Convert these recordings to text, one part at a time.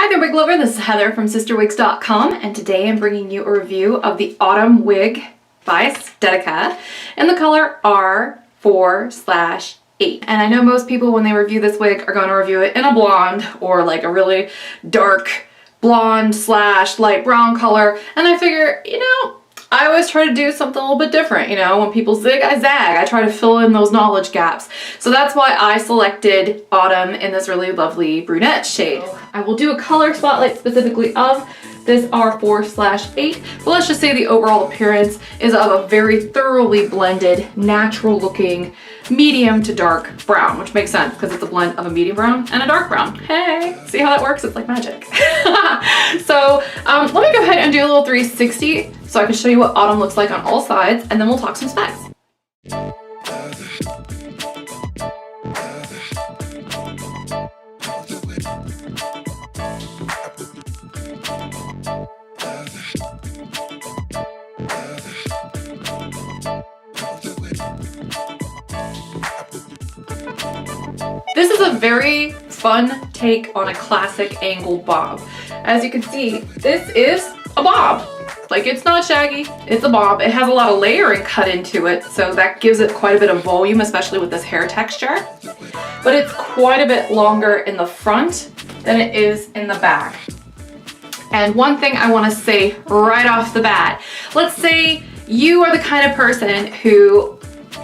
Hi there, wig lover. This is Heather from CysterWigs.com, and today I'm bringing you a review of the Autumn wig by Estetica in the color R4/8. And I know most people, when they review this wig, are going to review it in a blonde or like a really dark blonde / light brown color. And I figure, I always try to do something a little bit different. When people zig, I zag. I try to fill in those knowledge gaps. So that's why I selected Autumn in this really lovely brunette shade. I will do a color spotlight specifically of this R4/8, but let's just say the overall appearance is of a very thoroughly blended, natural looking medium to dark brown, which makes sense because it's a blend of a medium brown and a dark brown. Hey, see how that works? It's like magic. So let me go ahead and do a little 360 so I can show you what Autumn looks like on all sides, and then we'll talk some specs. This is a very fun take on a classic angled bob. As you can see, this is a bob. Like, it's not shaggy, it's a bob. It has a lot of layering cut into it, so that gives it quite a bit of volume, especially with this hair texture. But it's quite a bit longer in the front than it is in the back. And one thing I want to say right off the bat, let's say you are the kind of person who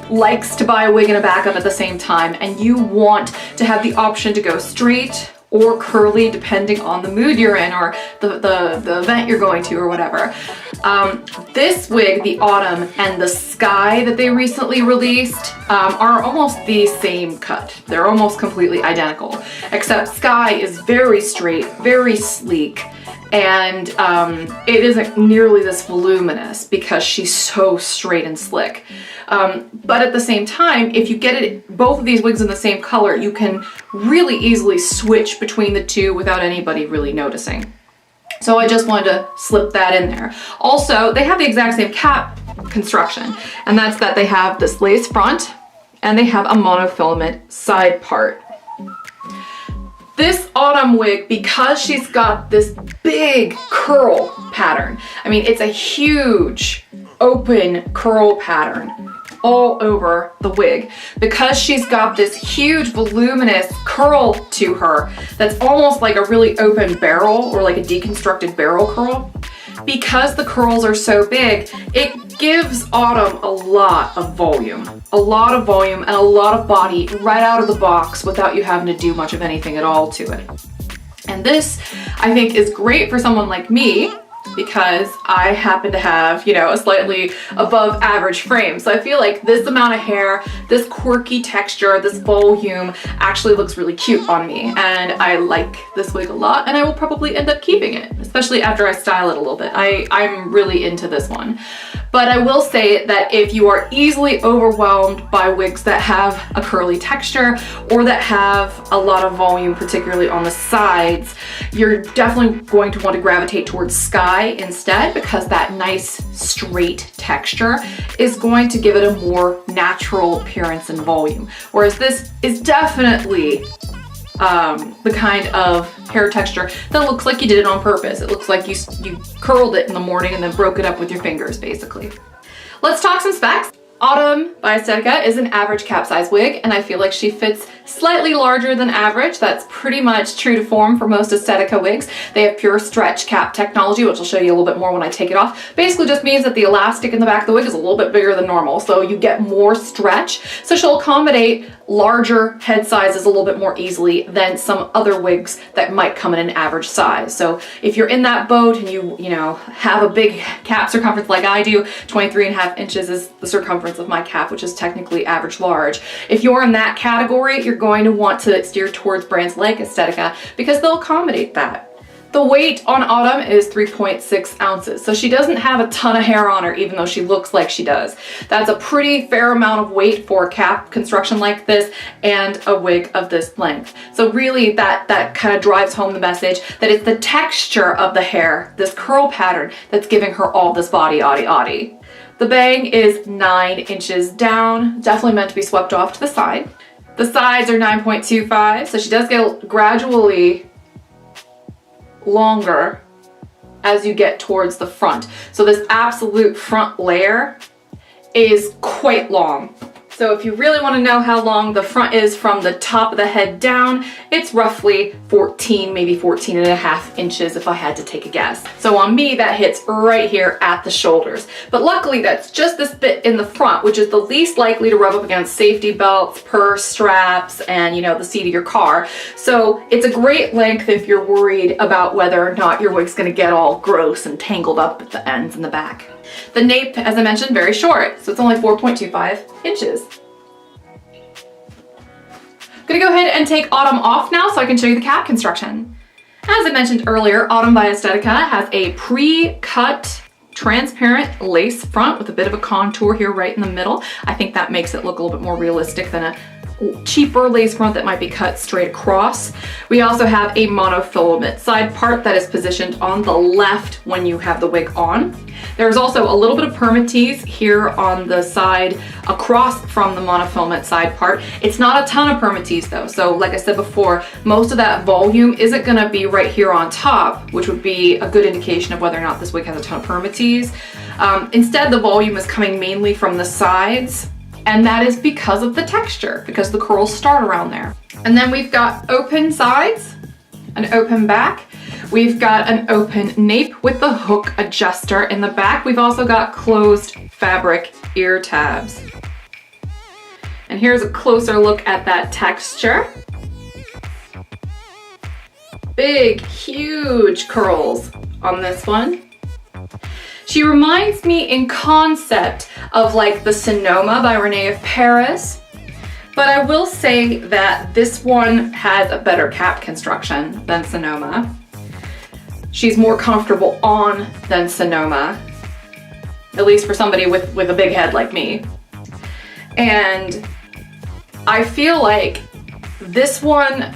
likes to buy a wig and a backup at the same time, and you want to have the option to go straight or curly depending on the mood you're in or the event you're going to or whatever. This wig, the Autumn, and the Sky that they recently released are almost the same cut. They're almost completely identical, except Sky is very straight, very sleek, and it isn't nearly this voluminous because she's so straight and slick. But at the same time, if you get both of these wigs in the same color, you can really easily switch between the two without anybody really noticing. So I just wanted to slip that in there. Also, they have the exact same cap construction, and that's that they have this lace front and they have a monofilament side part. This Autumn wig, because she's got this big curl pattern, I mean, it's a huge open curl pattern all over the wig. Because she's got this huge voluminous curl to her that's almost like a really open barrel or like a deconstructed barrel curl, because the curls are so big, it gives Autumn a lot of volume and a lot of body right out of the box without you having to do much of anything at all to it. And this, I think, is great for someone like me, because I happen to have, a slightly above average frame. So I feel like this amount of hair, this quirky texture, this volume actually looks really cute on me. And I like this wig a lot, and I will probably end up keeping it, especially after I style it a little bit. I'm really into this one. But I will say that if you are easily overwhelmed by wigs that have a curly texture or that have a lot of volume, particularly on the sides, you're definitely going to want to gravitate towards Sky instead, because that nice straight texture is going to give it a more natural appearance and volume. Whereas this is definitely the kind of hair texture that looks like you did it on purpose. It looks like you curled it in the morning and then broke it up with your fingers, basically. Let's talk some specs. Autumn by Estetica is an average cap size wig, and I feel like she fits slightly larger than average. That's pretty much true to form for most Estetica wigs. They have pure stretch cap technology, which I'll show you a little bit more when I take it off. Basically just means that the elastic in the back of the wig is a little bit bigger than normal, so you get more stretch. So she'll accommodate larger head sizes a little bit more easily than some other wigs that might come in an average size. So if you're in that boat and you have a big cap circumference like I do, 23.5 inches is the circumference of my cap, which is technically average large. If you're in that category, you're going to want to steer towards brands like Estetica because they'll accommodate that. The weight on Autumn is 3.6 ounces, so she doesn't have a ton of hair on her, even though she looks like she does. That's a pretty fair amount of weight for a cap construction like this and a wig of this length. So really that kind of drives home the message that it's the texture of the hair, this curl pattern, that's giving her all this body. The bang is 9 inches down, definitely meant to be swept off to the side. The sides are 9.25, so she does get gradually longer as you get towards the front. So this absolute front layer is quite long. So if you really want to know how long the front is from the top of the head down, it's roughly 14, maybe 14 and a half inches if I had to take a guess. So on me, that hits right here at the shoulders. But luckily that's just this bit in the front, which is the least likely to rub up against safety belts, purse straps, and the seat of your car. So it's a great length if you're worried about whether or not your wig's gonna get all gross and tangled up at the ends and the back. The nape, as I mentioned, very short, so it's only 4.25 inches. I'm gonna go ahead and take Autumn off now so I can show you the cap construction. As I mentioned earlier, Autumn by Estetica has a pre-cut transparent lace front with a bit of a contour here right in the middle. I think that makes it look a little bit more realistic than a cheaper lace front that might be cut straight across. We also have a monofilament side part that is positioned on the left when you have the wig on. There's also a little bit of permatease here on the side across from the monofilament side part. It's not a ton of permatease though, so like I said before, most of that volume isn't gonna be right here on top, which would be a good indication of whether or not this wig has a ton of permatease. Instead, the volume is coming mainly from the sides, and that is because of the texture, because the curls start around there. And then we've got open sides, an open back. We've got an open nape with the hook adjuster in the back. We've also got closed fabric ear tabs. And here's a closer look at that texture. Big, huge curls on this one. She reminds me in concept of like the Sonoma by Renee of Paris, but I will say that this one has a better cap construction than Sonoma. She's more comfortable on than Sonoma, at least for somebody with a big head like me. And I feel like this one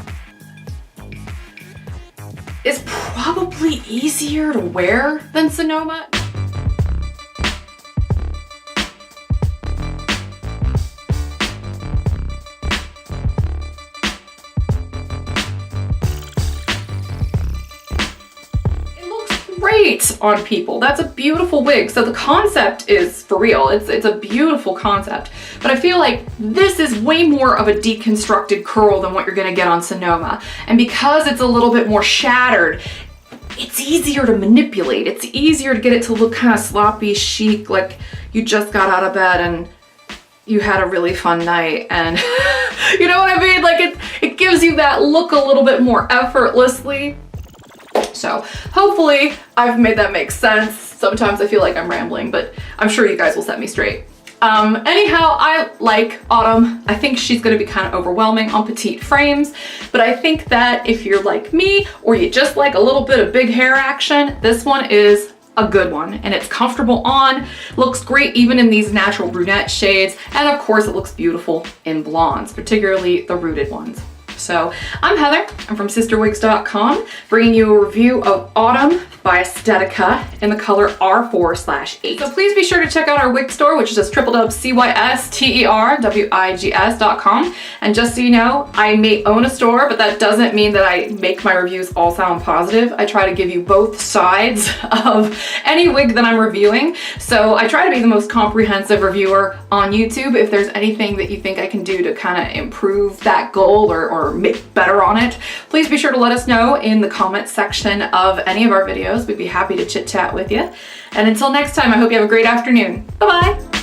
is probably easier to wear than Sonoma. Great on people. That's a beautiful wig. So the concept is for real. It's a beautiful concept. But I feel like this is way more of a deconstructed curl than what you're gonna get on Sonoma. And because it's a little bit more shattered, it's easier to manipulate. It's easier to get it to look kind of sloppy chic, like you just got out of bed and you had a really fun night, and you know what I mean? Like it gives you that look a little bit more effortlessly. So hopefully I've made that make sense. Sometimes I feel like I'm rambling, but I'm sure you guys will set me straight. Anyhow, I like Autumn. I think she's gonna be kind of overwhelming on petite frames, but I think that if you're like me or you just like a little bit of big hair action, this one is a good one, and it's comfortable on, looks great even in these natural brunette shades, and of course it looks beautiful in blondes, particularly the rooted ones. So I'm Heather, I'm from CysterWigs.com, bringing you a review of Autumn by Estetica in the color R4/8. So please be sure to check out our wig store, which is just www.cysterwigs.com. And just so you know, I may own a store, but that doesn't mean that I make my reviews all sound positive. I try to give you both sides of any wig that I'm reviewing. So I try to be the most comprehensive reviewer on YouTube. If there's anything that you think I can do to kind of improve that goal or make better on it, please be sure to let us know in the comments section of any of our videos. We'd be happy to chit chat with you. And until next time, I hope you have a great afternoon. Bye-bye.